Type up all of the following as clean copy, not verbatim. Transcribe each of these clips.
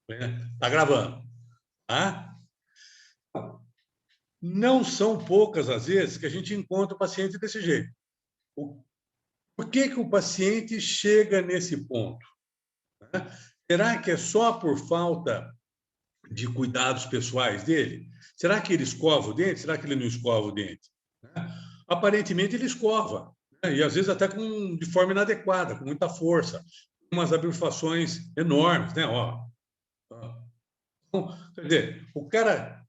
Está gravando. Tá? Não são poucas as vezes que a gente encontra o paciente desse jeito. Por que o paciente chega nesse ponto? Será que é só por falta de cuidados pessoais dele? Será que ele escova o dente? Será que ele não escova o dente? Aparentemente, ele escova, e às vezes até de forma inadequada, com muita força, umas abreviações enormes, né? Então, quer dizer, o cara,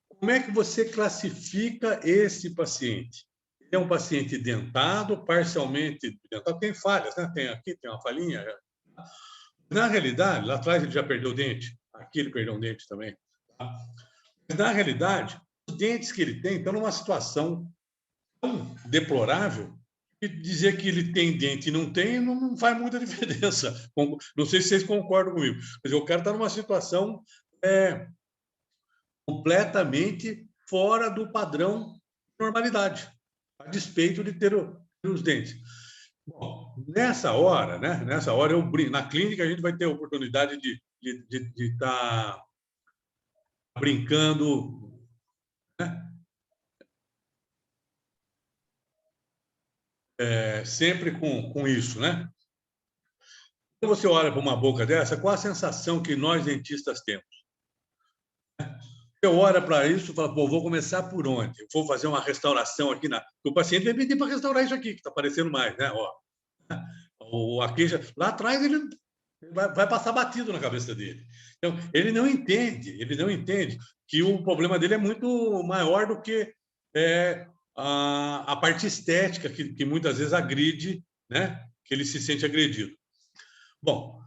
como é que você classifica esse paciente? Ele é um paciente dentado, parcialmente dentado, tem falhas, né? Tem aqui, tem uma falhinha. Na realidade, lá atrás ele já perdeu o dente, aqui ele perdeu um dente também. Tá? Mas, na realidade, os dentes que ele tem estão numa situação tão deplorável que dizer que ele tem dente e não tem não faz muita diferença. Não sei se vocês concordam comigo, mas o cara está numa situação completamente fora do padrão de normalidade, a despeito de ter os dentes. Bom, nessa hora, né? Nessa hora eu brinco. Na clínica a gente vai ter a oportunidade de estar brincando, né? Sempre com isso, né? Quando você olha para uma boca dessa, qual a sensação que nós dentistas temos? Você olha para isso e fala, pô, vou começar por onde? Eu vou fazer uma restauração aqui na. O paciente vai pedir para restaurar isso aqui, que está aparecendo mais, né? A queixa. Lá atrás ele vai passar batido na cabeça dele. Então, ele não entende que o problema dele é muito maior do que a parte estética, que muitas vezes agride, né? Que ele se sente agredido. Bom,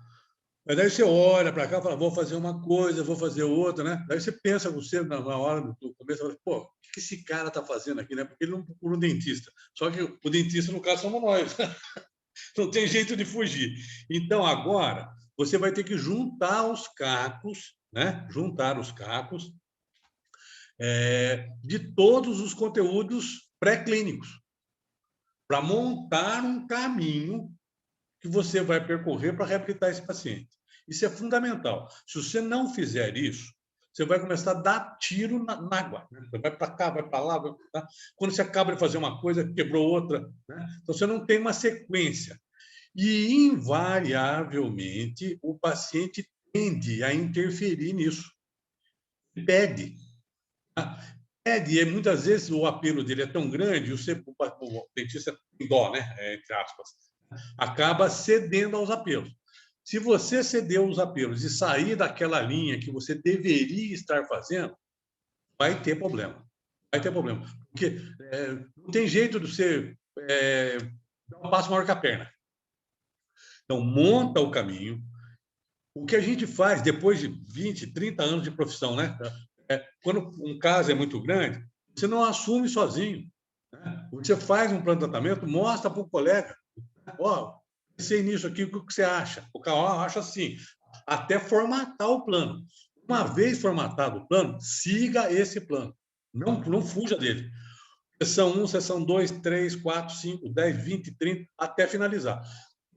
mas daí você olha para cá e fala, vou fazer uma coisa, vou fazer outra, né? Daí você pensa, você, na hora do começo, fala, pô, o que esse cara está fazendo aqui, né? Porque ele não procura um dentista. Só que o dentista, no caso, somos nós. Não tem jeito de fugir. Então, agora, você vai ter que juntar os cacos, né? Juntar os cacos de todos os conteúdos pré-clínicos para montar um caminho que você vai percorrer para reabilitar esse paciente. Isso é fundamental. Se você não fizer isso, você vai começar a dar tiro na água. Né? Você vai para cá, vai para lá. Vai pra... Quando você acaba de fazer uma coisa, quebrou outra. Né? Então, você não tem uma sequência. E, invariavelmente, o paciente tende a interferir nisso. Pede. Tá? Pede, e muitas vezes o apelo dele é tão grande, o dentista tem dó, né? Entre aspas, acaba cedendo aos apelos. Se você ceder aos apelos e sair daquela linha que você deveria estar fazendo, vai ter problema. Vai ter problema. Porque não tem jeito de você dar um passo maior que a perna. Então, monta o caminho. O que a gente faz depois de 20, 30 anos de profissão, né? Quando um caso é muito grande, você não assume sozinho. Né? Você faz um plano de tratamento, mostra para o colega. Ó, pensei nisso aqui, o que você acha? O cara acha assim, até formatar o plano. Uma vez formatado o plano, siga esse plano. Não fuja dele. Sessão 1, sessão 2, 3, 4, 5, 10, 20, 30, até finalizar.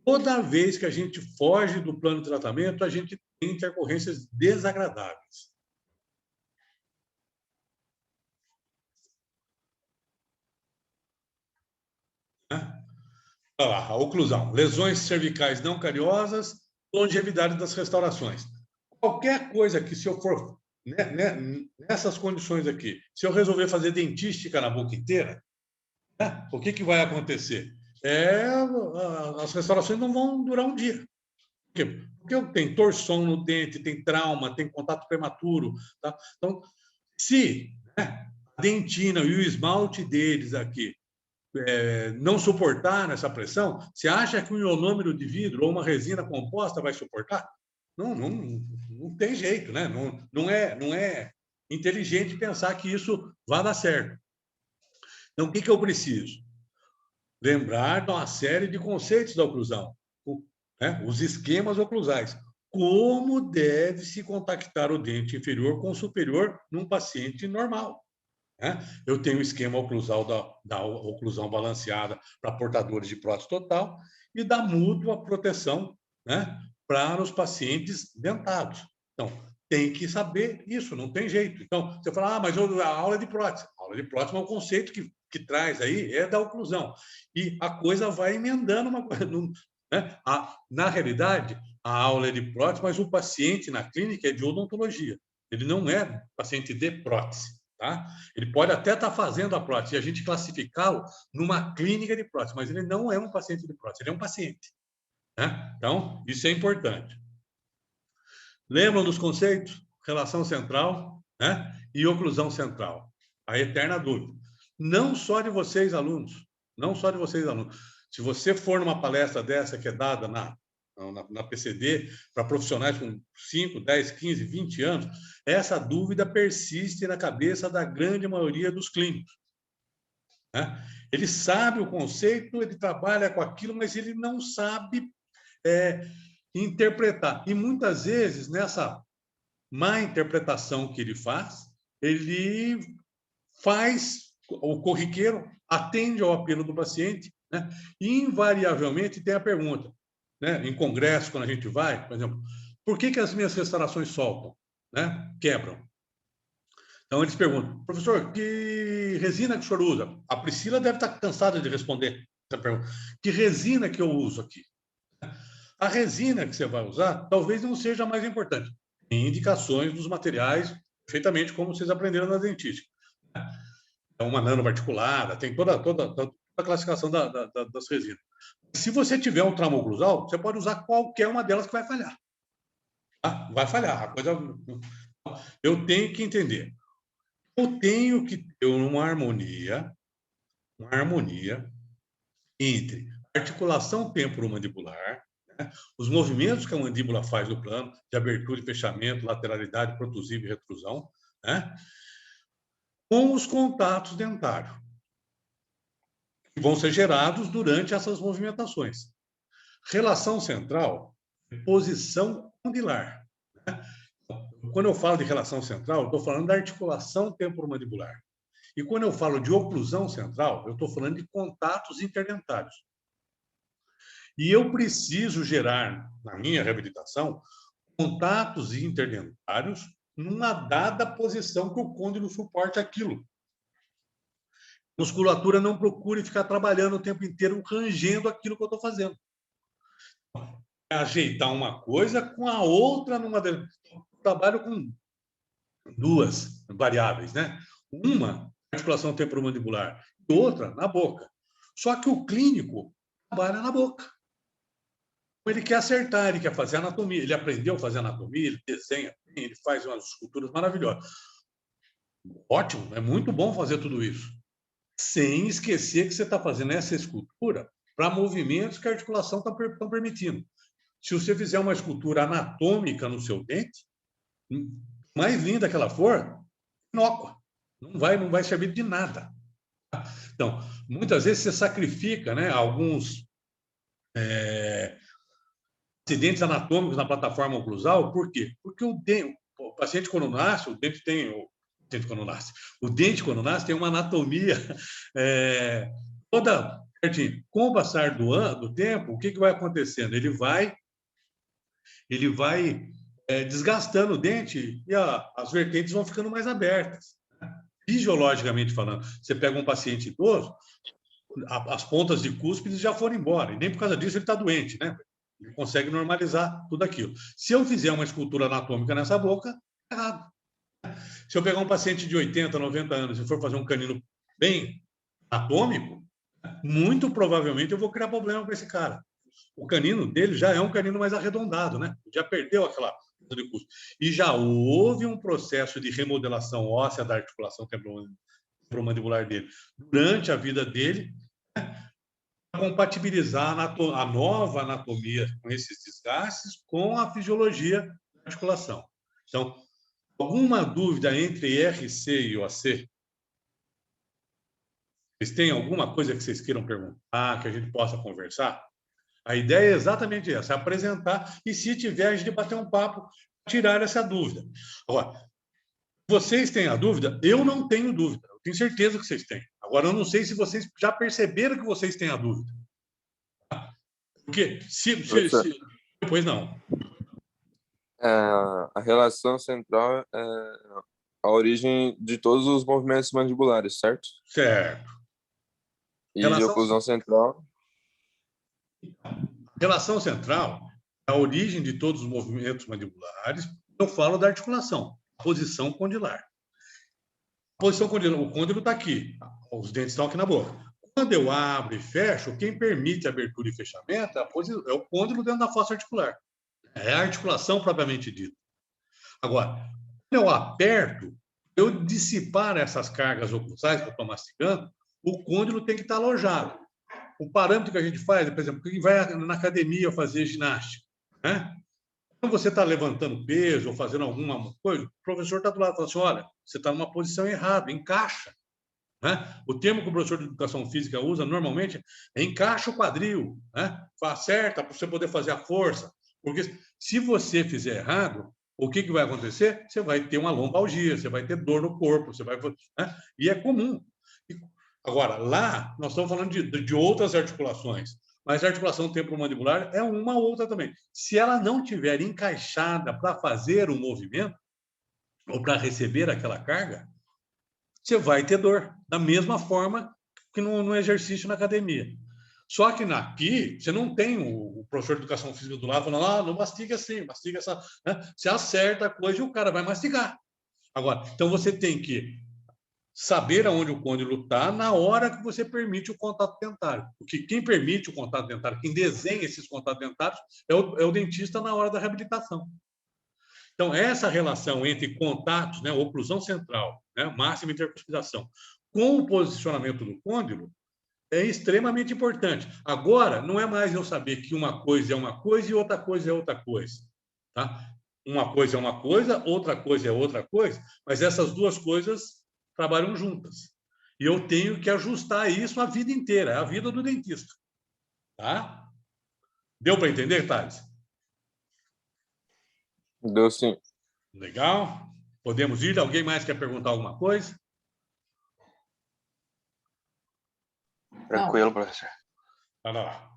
Toda vez que a gente foge do plano de tratamento, a gente tem intercorrências desagradáveis. Né? Olha lá, a oclusão. Lesões cervicais não cariosas, longevidade das restaurações. Qualquer coisa que, se eu for nessas condições aqui, se eu resolver fazer dentística na boca inteira, né, o que vai acontecer? As restaurações não vão durar um dia. Por quê? Porque tem torção no dente, tem trauma, tem contato prematuro. Tá? Então, se a dentina e o esmalte deles aqui não suportar essa pressão, você acha que um ionômero de vidro ou uma resina composta vai suportar? Não tem jeito, né? Não é inteligente pensar que isso vai dar certo. Então, o que eu preciso? Lembrar de uma série de conceitos da oclusão, né? Os esquemas oclusais. Como deve se contactar o dente inferior com o superior num paciente normal? Né? Eu tenho o esquema oclusal da oclusão balanceada para portadores de prótese total e da mútua proteção, né, para os pacientes dentados. Então, tem que saber isso, não tem jeito. Então, você fala, mas a aula é de prótese. A aula de prótese é um conceito que traz aí, é da oclusão. E a coisa vai emendando uma coisa. Né? Na realidade, a aula é de prótese, mas o paciente na clínica é de odontologia. Ele não é paciente de prótese. Tá? Ele pode até estar fazendo a prótese e a gente classificá-lo numa clínica de prótese, mas ele não é um paciente de prótese, ele é um paciente. Né? Então, isso é importante. Lembram dos conceitos? Relação central, né? E oclusão central. A eterna dúvida. Não só de vocês, alunos. Não só de vocês, alunos. Se você for numa palestra dessa que é dada na PCD, para profissionais com 5, 10, 15, 20 anos, essa dúvida persiste na cabeça da grande maioria dos clínicos. Né? Ele sabe o conceito, ele trabalha com aquilo, mas ele não sabe interpretar. E muitas vezes, nessa má interpretação que ele faz o corriqueiro, atende ao apelo do paciente, né? E invariavelmente tem a pergunta, né? Em congresso, quando a gente vai, por exemplo, por que as minhas restaurações soltam, né? Quebram. Então eles perguntam, professor, que resina que o senhor usa? A Priscila deve estar cansada de responder essa pergunta. Que resina que eu uso aqui? A resina que você vai usar talvez não seja a mais importante. Tem indicações dos materiais, perfeitamente como vocês aprenderam na dentística. É uma nanoparticulada, tem toda a classificação das resinas. Se você tiver um trauma oclusal, você pode usar qualquer uma delas que vai falhar. Tá? Vai falhar. A coisa... Eu tenho que entender. Eu tenho que ter uma harmonia entre articulação temporomandibular, né? Os movimentos que a mandíbula faz no plano, de abertura e fechamento, lateralidade, protusiva e retrusão, né? Com os contatos dentários, que vão ser gerados durante essas movimentações. Relação central, posição condilar. Né? Quando eu falo de relação central, eu estou falando da articulação temporomandibular. E quando eu falo de oclusão central, eu estou falando de contatos interdentários. E eu preciso gerar, na minha reabilitação, contatos interdentários numa dada posição que o côndilo suporte aquilo. A musculatura não procure ficar trabalhando o tempo inteiro, rangendo aquilo que eu estou fazendo. É ajeitar uma coisa com a outra numa... Eu trabalho com duas variáveis, né? Uma, articulação temporomandibular, e outra, na boca. Só que o clínico trabalha na boca. Ele quer acertar, ele quer fazer anatomia, ele aprendeu a fazer anatomia, ele desenha, ele faz umas esculturas maravilhosas. Ótimo, é muito bom fazer tudo isso. Sem esquecer que você está fazendo essa escultura para movimentos que a articulação está permitindo. Se você fizer uma escultura anatômica no seu dente, mais linda que ela for, inócua. Não vai servir de nada. Então, muitas vezes você sacrifica, né, alguns acidentes anatômicos na plataforma oclusal. Por quê? Porque o paciente, quando nasce, o dente quando nasce, tem uma anatomia toda certinho. Com o passar do tempo, o que vai acontecendo? Ele vai desgastando o dente e as vertentes vão ficando mais abertas. Fisiologicamente falando, você pega um paciente idoso, as pontas de cúspide já foram embora, e nem por causa disso ele está doente, né? Ele consegue normalizar tudo aquilo. Se eu fizer uma escultura anatômica nessa boca, é errado. Se eu pegar um paciente de 80, 90 anos e for fazer um canino bem anatômico, muito provavelmente eu vou criar problema com esse cara. O canino dele já é um canino mais arredondado, né? Já perdeu aquela de cúspide. E já houve um processo de remodelação óssea da articulação temporomandibular dele durante a vida dele, para compatibilizar a nova anatomia com esses desgastes com a fisiologia da articulação. Então, alguma dúvida entre RC e OAC? Vocês têm alguma coisa que vocês queiram perguntar, que a gente possa conversar? A ideia é exatamente essa, apresentar e, se tiver, a gente bater um papo, tirar essa dúvida. Agora, vocês têm a dúvida? Eu não tenho dúvida. Eu tenho certeza que vocês têm. Agora, eu não sei se vocês já perceberam que vocês têm a dúvida. Porque, Pois não. A relação central é a origem de todos os movimentos mandibulares, certo? Certo. E oclusão central. Relação central é a origem de todos os movimentos mandibulares. Eu falo da articulação, posição condilar. Posição condilar, o côndilo está aqui, os dentes estão aqui na boca. Quando eu abro e fecho, quem permite abertura e fechamento é o côndilo dentro da fossa articular. É a articulação propriamente dita. Agora, quando eu aperto, eu dissipar essas cargas oclusais que eu estou mastigando, o côndilo tem que estar alojado. O parâmetro que a gente faz, por exemplo, quem vai na academia fazer ginástica, né? Quando você está levantando peso ou fazendo alguma coisa, o professor está do lado e fala assim, olha, você está numa posição errada, encaixa. Né? O termo que o professor de educação física usa normalmente é encaixa o quadril, né? Acerta para você poder fazer a força. Porque se você fizer errado, o que vai acontecer? Você vai ter uma lombalgia, você vai ter dor no corpo, você vai, né? E é comum. Agora, lá, nós estamos falando de outras articulações, mas a articulação temporomandibular é uma outra também. Se ela não tiver encaixada para fazer o movimento, ou para receber aquela carga, você vai ter dor, da mesma forma que no exercício na academia. Só que aqui, você não tem o professor de educação física do lado falando, não mastiga assim, mastiga essa... Né? Você acerta a coisa e o cara vai mastigar. Agora, então você tem que saber aonde o côndilo está na hora que você permite o contato dentário. Porque quem permite o contato dentário, quem desenha esses contatos dentários, é o dentista na hora da reabilitação. Então, essa relação entre contatos, né, oclusão central, né, máxima intercuspidação, com o posicionamento do côndilo, é extremamente importante. Agora, não é mais eu saber que uma coisa é uma coisa e outra coisa é outra coisa. Tá? Uma coisa é uma coisa, outra coisa é outra coisa, mas essas duas coisas trabalham juntas. E eu tenho que ajustar isso a vida inteira, é a vida do dentista. Tá? Deu para entender, Thales? Deu sim. Legal? Podemos ir? Alguém mais quer perguntar alguma coisa? Tranquilo, professor. Olha lá.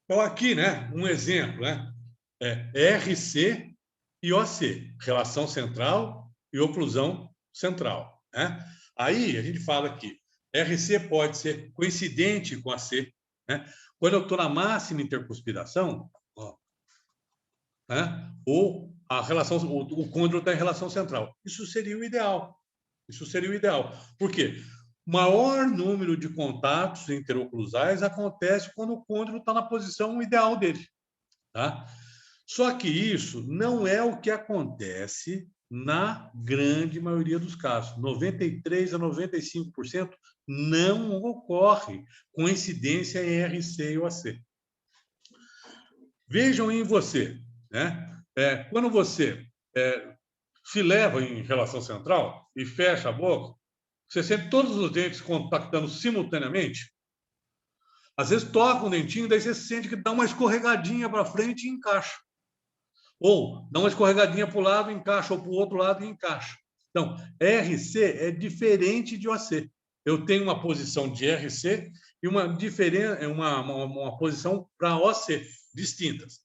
Então, aqui, né, um exemplo, né? É RC e OC, relação central e oclusão central. Né? Aí, a gente fala que RC pode ser coincidente com AC. Né? Quando eu estou na máxima intercuspidação, ó, né? Ou a relação, o côndilo está em relação central. Isso seria o ideal. Isso seria o ideal. Por quê? O maior número de contatos interoclusais acontece quando o côndilo está na posição ideal dele. Tá? Só que isso não é o que acontece na grande maioria dos casos. 93% a 95% não ocorre coincidência em RC e OAC. Vejam em você, né? Quando você se leva em relação central e fecha a boca, você sente todos os dentes contactando simultaneamente. Às vezes toca um dentinho, daí você sente que dá uma escorregadinha para frente e encaixa. Ou dá uma escorregadinha para o lado, encaixa, ou para o outro lado e encaixa. Então, RC é diferente de OC. Eu tenho uma posição de RC e uma posição para OC, distintas.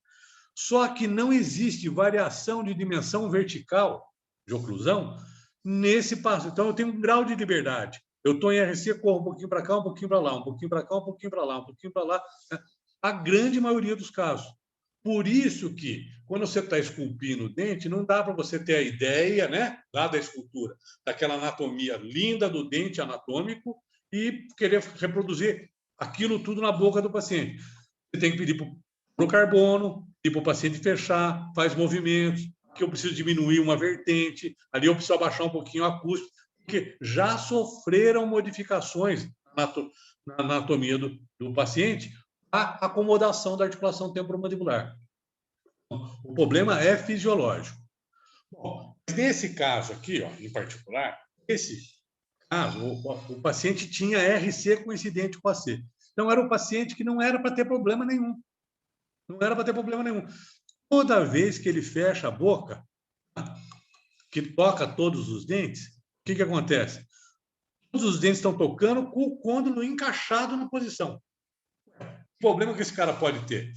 Só que não existe variação de dimensão vertical de oclusão nesse passo. Então, eu tenho um grau de liberdade. Eu estou em RC, corro um pouquinho para cá, um pouquinho para lá, um pouquinho para cá, um pouquinho para lá, um pouquinho para lá. Né? A grande maioria dos casos. Por isso que, quando você está esculpindo o dente, não dá para você ter a ideia, né, lá da escultura, daquela anatomia linda do dente anatômico e querer reproduzir aquilo tudo na boca do paciente. Você tem que pedir para o carbono, pedir para o paciente fechar, faz movimentos, que eu preciso diminuir uma vertente, ali eu preciso abaixar um pouquinho a custo, porque já sofreram modificações na anatomia do paciente, a acomodação da articulação temporomandibular. O problema é fisiológico. Bom, nesse caso aqui, ó, em particular, esse caso, o paciente tinha RC coincidente com AC. Então, era um paciente que não era para ter problema nenhum. Não era para ter problema nenhum. Toda vez que ele fecha a boca, que toca todos os dentes, o que acontece? Todos os dentes estão tocando com o côndilo encaixado na posição. O problema que esse cara pode ter?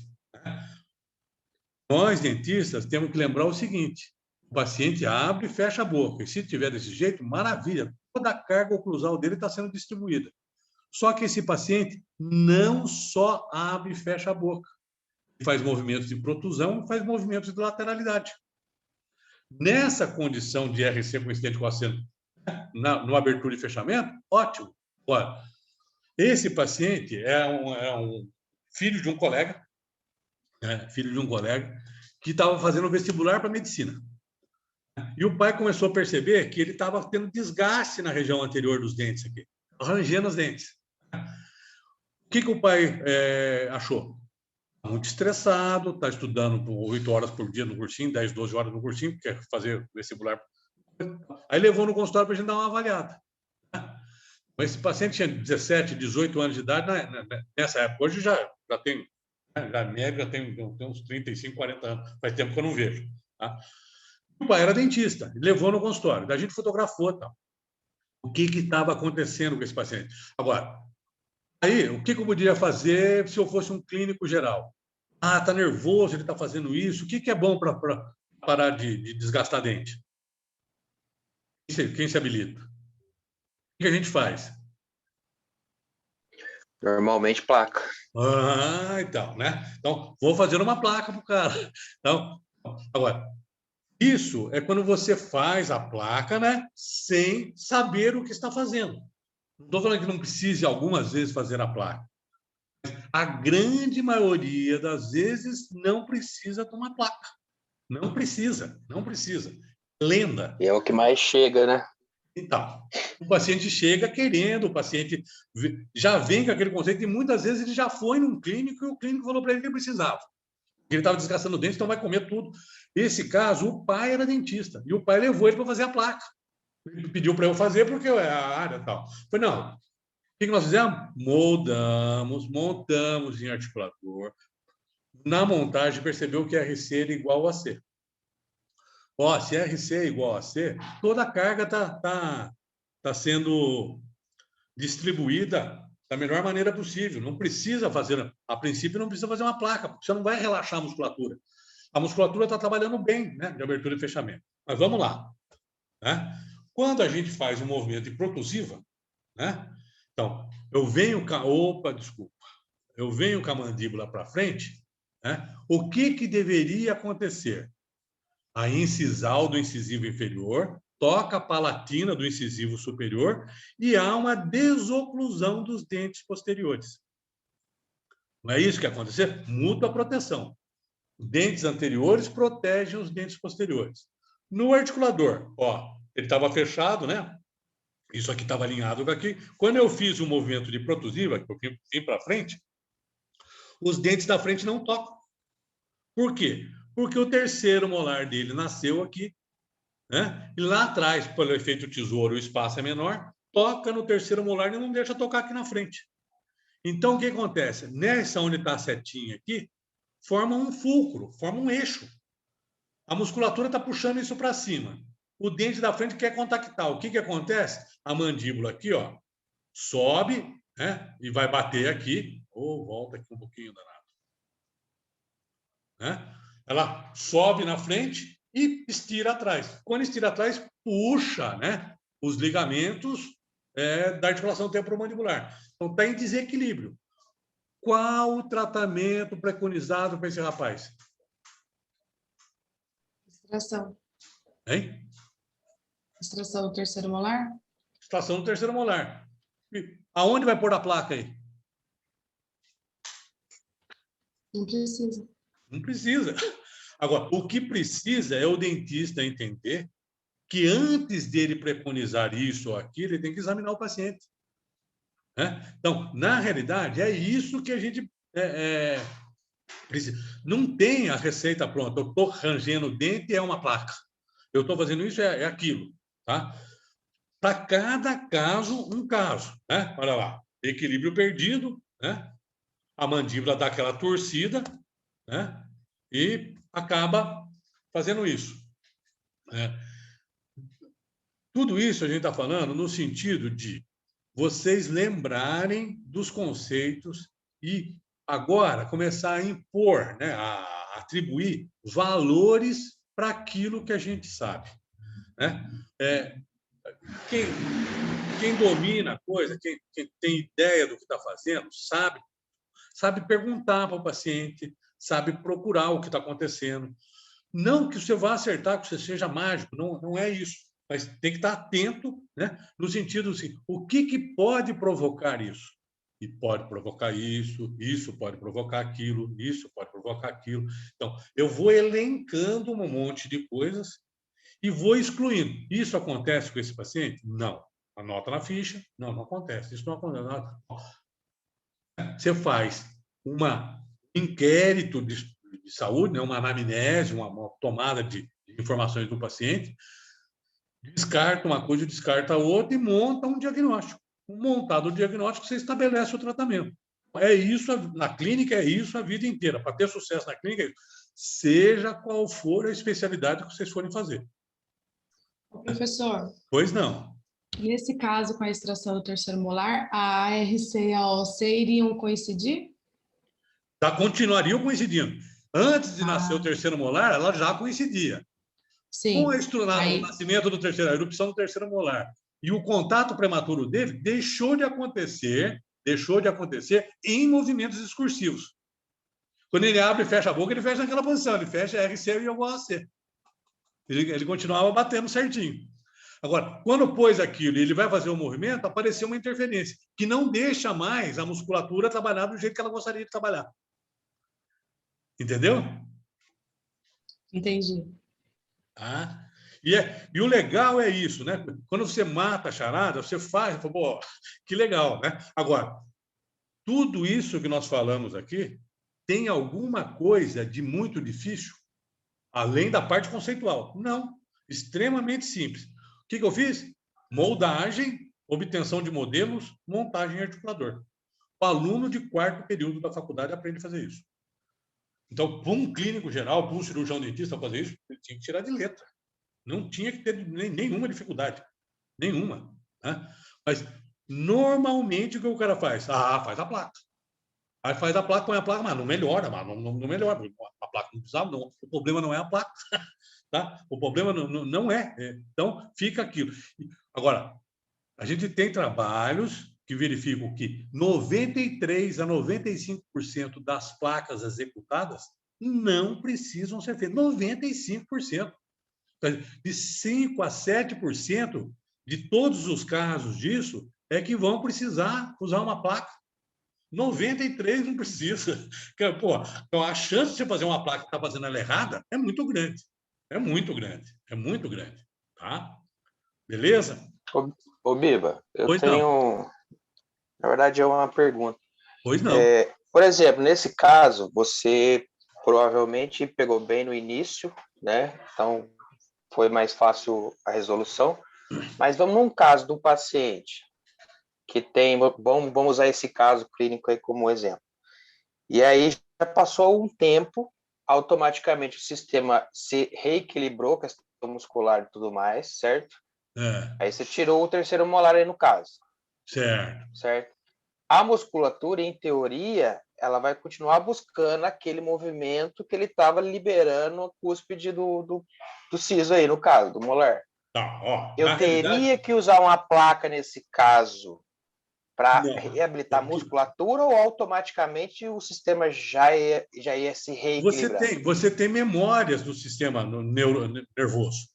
Nós, dentistas, temos que lembrar o seguinte, O paciente abre e fecha a boca. E se tiver desse jeito, maravilha. Toda a carga oclusal dele está sendo distribuída. Só que esse paciente não só abre e fecha a boca. Ele faz movimentos de protusão e faz movimentos de lateralidade. Nessa condição de RC com incidente com aceno, no abertura e fechamento, ótimo. Olha, esse paciente é um filho de um colega, que estava fazendo vestibular para medicina. E o pai começou a perceber que ele estava tendo desgaste na região anterior dos dentes aqui, arranjando os dentes. O que o pai achou? Muito estressado, está estudando por 8 horas por dia no cursinho, 10, 12 horas no cursinho, quer fazer vestibular. Aí levou no consultório para a gente dar uma avaliada. Esse paciente tinha 17, 18 anos de idade nessa época. Hoje já tem, já médio, já tem uns 35, 40 anos. Faz tempo que eu não vejo. Tá? O pai era dentista, levou no consultório. Daí a gente fotografou. Tá? O que estava acontecendo com esse paciente? Agora, aí, o que eu poderia fazer se eu fosse um clínico geral? Ah, está nervoso, ele está fazendo isso. O que é bom para parar de desgastar dente? Quem se habilita? O que a gente faz? Normalmente placa. Ah, então, né? Então, vou fazer uma placa para o cara. Então, agora, isso é quando você faz a placa, né? Sem saber o que está fazendo. Não estou falando que não precise algumas vezes fazer a placa. A grande maioria das vezes não precisa tomar placa. Não precisa, não precisa. Lenda. E é o que mais chega, né? Então, o paciente chega querendo, o paciente já vem com aquele conceito e muitas vezes ele já foi num clínico e o clínico falou para ele que ele precisava. Ele estava desgastando o dente, então vai comer tudo. Esse caso, o pai era dentista e o pai levou ele para fazer a placa. Ele pediu para eu fazer porque é a área e tal. Falei, não. O que nós fizemos? Montamos em articulador. Na montagem, percebeu que RC era igual a C. Ó, se RC é igual a C, toda a carga tá sendo distribuída da melhor maneira possível. Não precisa fazer, a princípio, não precisa fazer uma placa, porque você não vai relaxar a musculatura. A musculatura está trabalhando bem, né, de abertura e fechamento. Mas vamos lá. Né? Quando a gente faz um movimento de protusiva, né? Então, eu venho com a mandíbula para frente, né? O que deveria acontecer? A incisal do incisivo inferior toca a palatina do incisivo superior e há uma desoclusão dos dentes posteriores. Não é isso que aconteceu? Mútua proteção. Os dentes anteriores protegem os dentes posteriores. No articulador, ó, ele estava fechado, né? Isso aqui estava alinhado com aqui. Quando eu fiz o movimento de protusiva, que eu vim para frente, os dentes da frente não tocam. Por quê? Porque o terceiro molar dele nasceu aqui, né? E lá atrás, pelo efeito tesouro, o espaço é menor, toca no terceiro molar e não deixa tocar aqui na frente. Então, o que acontece? Nessa onde está a setinha aqui, forma um fulcro, forma um eixo. A musculatura está puxando isso para cima. O dente da frente quer contactar. O que acontece? A mandíbula aqui, ó, sobe, né? E vai bater aqui. Volta aqui um pouquinho, danado. Né? Ela sobe na frente e estira atrás. Quando estira atrás, puxa, né, os ligamentos da articulação temporomandibular. Então, está em desequilíbrio. Qual o tratamento preconizado para esse rapaz? Extração. Hein? Extração do terceiro molar? Extração do terceiro molar. E aonde vai pôr a placa aí? Não precisa. Não precisa. Agora, o que precisa é o dentista entender que antes dele preconizar isso ou aquilo, ele tem que examinar o paciente. Né? Então, na realidade, é isso que a gente precisa. Não tem a receita pronta. Eu estou rangendo o dente, é uma placa. Eu estou fazendo isso, é aquilo. Tá? Para cada caso, um caso. Né? Olha lá, equilíbrio perdido, né? A mandíbula dá aquela torcida, né? E acaba fazendo isso. Né? Tudo isso a gente está falando no sentido de vocês lembrarem dos conceitos e agora começar a impor, né, a atribuir valores para aquilo que a gente sabe, né? Quem domina a coisa, quem tem ideia do que está fazendo, sabe perguntar para o paciente, sabe procurar o que está acontecendo. Não que você vá acertar, que você seja mágico, não é isso. Mas tem que estar atento, né? No sentido assim, o que pode provocar isso? E pode provocar isso pode provocar aquilo, isso pode provocar aquilo. Então, eu vou elencando um monte de coisas e vou excluindo. Isso acontece com esse paciente? Não. Anota na ficha. Não acontece. Isso não acontece. Você faz um inquérito de saúde, né? Uma anamnese, uma tomada de informações do paciente, descarta uma coisa, descarta outra e monta um diagnóstico. Montado o diagnóstico, você estabelece o tratamento. É isso, na clínica é isso a vida inteira. Para ter sucesso na clínica, é isso. Seja qual for a especialidade que vocês forem fazer. Professor, Pois não. nesse caso com a extração do terceiro molar, a ARC e a OC iriam coincidir? Continuariam coincidindo. Antes de nascer o terceiro molar, ela já coincidia. Sim. Com o nascimento do terceiro, a erupção do terceiro molar e o contato prematuro dele deixou de acontecer em movimentos discursivos. Quando ele abre e fecha a boca, ele fecha naquela posição, ele fecha RC e OAC. Ele continuava batendo certinho. Agora, quando pôs aquilo e ele vai fazer o movimento, apareceu uma interferência que não deixa mais a musculatura trabalhar do jeito que ela gostaria de trabalhar. Entendeu? Entendi. E o legal é isso, né? Quando você mata a charada, você faz, pô, que legal, né? Agora, tudo isso que nós falamos aqui tem alguma coisa de muito difícil, além da parte conceitual? Não, extremamente simples. O que eu fiz? Moldagem, obtenção de modelos, montagem e articulador. O aluno de quarto período da faculdade aprende a fazer isso. Então, para um clínico geral, para um cirurgião dentista fazer isso, ele tinha que tirar de letra. Não tinha que ter nenhuma dificuldade. Nenhuma. Né? Mas, normalmente, o que o cara faz? Faz a placa. Aí faz a placa, põe a placa, mas não melhora. Mas não melhora. A placa não precisava, não. O problema não é a placa. Tá? O problema não é. Então, fica aquilo. Agora, a gente tem trabalhos que verificam que 93% a 95% das placas executadas não precisam ser feitas. 95%. De 5% a 7% de todos os casos disso é que vão precisar usar uma placa. 93% não precisa. Pô, então, a chance de você fazer uma placa que está fazendo ela errada é muito grande. É muito grande. É muito grande. Tá? Beleza? Ô Biba, eu Pois tenho... não. Na verdade, é uma pergunta. Pois não. Por exemplo, nesse caso, você provavelmente pegou bem no início, né? Então, foi mais fácil a resolução. Mas vamos num caso do paciente que tem... Vamos usar esse caso clínico aí como exemplo. E aí, já passou um tempo, automaticamente o sistema se reequilibrou, questão muscular e tudo mais, certo? Aí você tirou o terceiro molar aí no caso. Certo. A musculatura, em teoria, ela vai continuar buscando aquele movimento que ele estava liberando a cúspide do siso aí, no caso, do molar. Eu teria que usar uma placa nesse caso para reabilitar a musculatura ou automaticamente o sistema já ia se reequilibrar? Você tem memórias do sistema nervoso.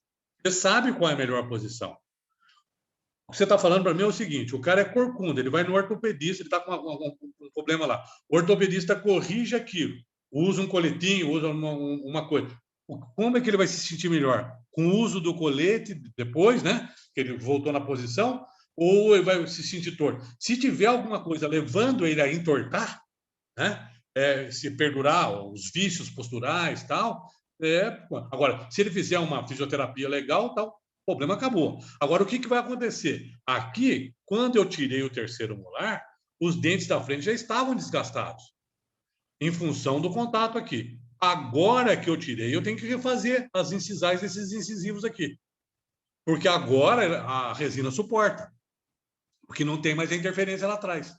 Você sabe qual é a melhor posição. O que você está falando para mim é o seguinte: o cara é corcunda, ele vai no ortopedista, ele está com um problema lá. O ortopedista corrige aquilo, usa um coletinho, usa uma coisa. Como é que ele vai se sentir melhor? Com o uso do colete depois, né? Que ele voltou na posição, ou ele vai se sentir torto? Se tiver alguma coisa levando ele a entortar, né? Se perdurar os vícios posturais, tal. Agora, se ele fizer uma fisioterapia legal, tal, o problema acabou. Agora, o que vai acontecer? Aqui, quando eu tirei o terceiro molar, os dentes da frente já estavam desgastados, em função do contato aqui. Agora que eu tirei, eu tenho que refazer as incisais desses incisivos aqui. Porque agora a resina suporta. Porque não tem mais a interferência lá atrás.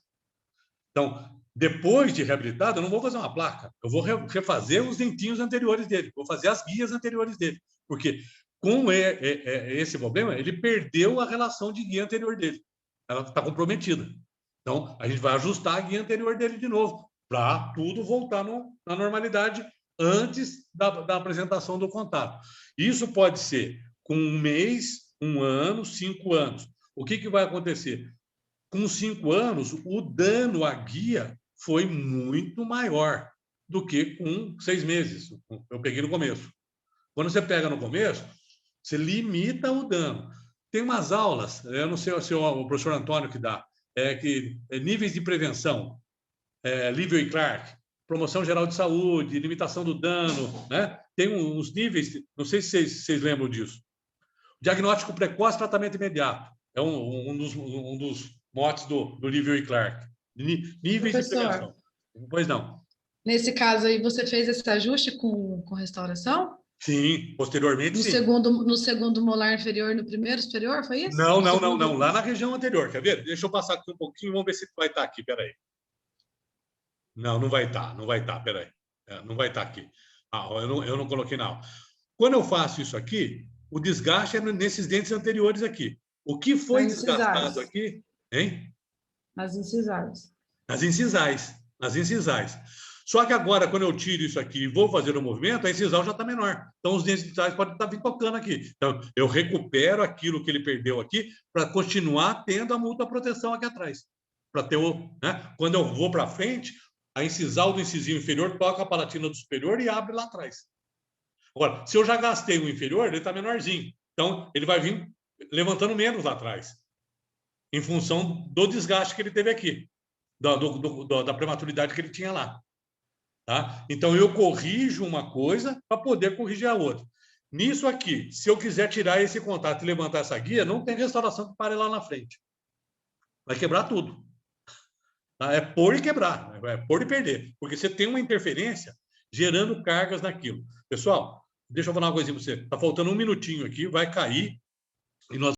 Então, depois de reabilitado, eu não vou fazer uma placa. Eu vou refazer os dentinhos anteriores dele. Vou fazer as guias anteriores dele. Porque com esse problema, ele perdeu a relação de guia anterior dele. Ela está comprometida. Então, a gente vai ajustar a guia anterior dele de novo, para tudo voltar na normalidade antes da apresentação do contato. Isso pode ser com 1 mês, 1 ano, 5 anos. O que vai acontecer? Com 5 anos, o dano à guia foi muito maior do que com 6 meses. Eu peguei no começo. Quando você pega no começo, você limita o dano. Tem umas aulas, eu não sei se é o professor Antônio que dá, níveis de prevenção, Livio e Clark, promoção geral de saúde, limitação do dano, né? Tem uns níveis, não sei se vocês lembram disso. Diagnóstico precoce, tratamento imediato. É um dos motes do Livio e Clark. Níveis de prevenção. Pois não. Nesse caso aí, você fez esse ajuste com restauração? Sim, posteriormente, sim. No segundo molar inferior, no primeiro superior, foi isso? Não. Lá na região anterior, quer ver? Deixa eu passar aqui um pouquinho, vamos ver se vai estar aqui, peraí. Não vai estar, peraí. Não vai estar aqui. Eu não coloquei na aula. Quando eu faço isso aqui, o desgaste é nesses dentes anteriores aqui. O que foi desgastado aqui, hein? Nas incisais. Nas incisais. Só que agora, quando eu tiro isso aqui e vou fazer o movimento, a incisal já está menor. Então, os dentes incisais podem estar tocando aqui. Então, eu recupero aquilo que ele perdeu aqui para continuar tendo a multiproteção aqui atrás. Para ter né? Quando eu vou para frente, a incisal do incisivo inferior toca a palatina do superior e abre lá atrás. Agora, se eu já gastei o inferior, ele está menorzinho. Então, ele vai vir levantando menos lá atrás, em função do desgaste que ele teve aqui, da prematuridade que ele tinha lá. Tá? Então, eu corrijo uma coisa para poder corrigir a outra. Nisso aqui, se eu quiser tirar esse contato e levantar essa guia, não tem restauração que pare lá na frente. Vai quebrar tudo. Tá? É pôr e quebrar, é pôr e perder. Porque você tem uma interferência gerando cargas naquilo. Pessoal, deixa eu falar uma coisinha para você. Está faltando 1 minutinho aqui, vai cair e nós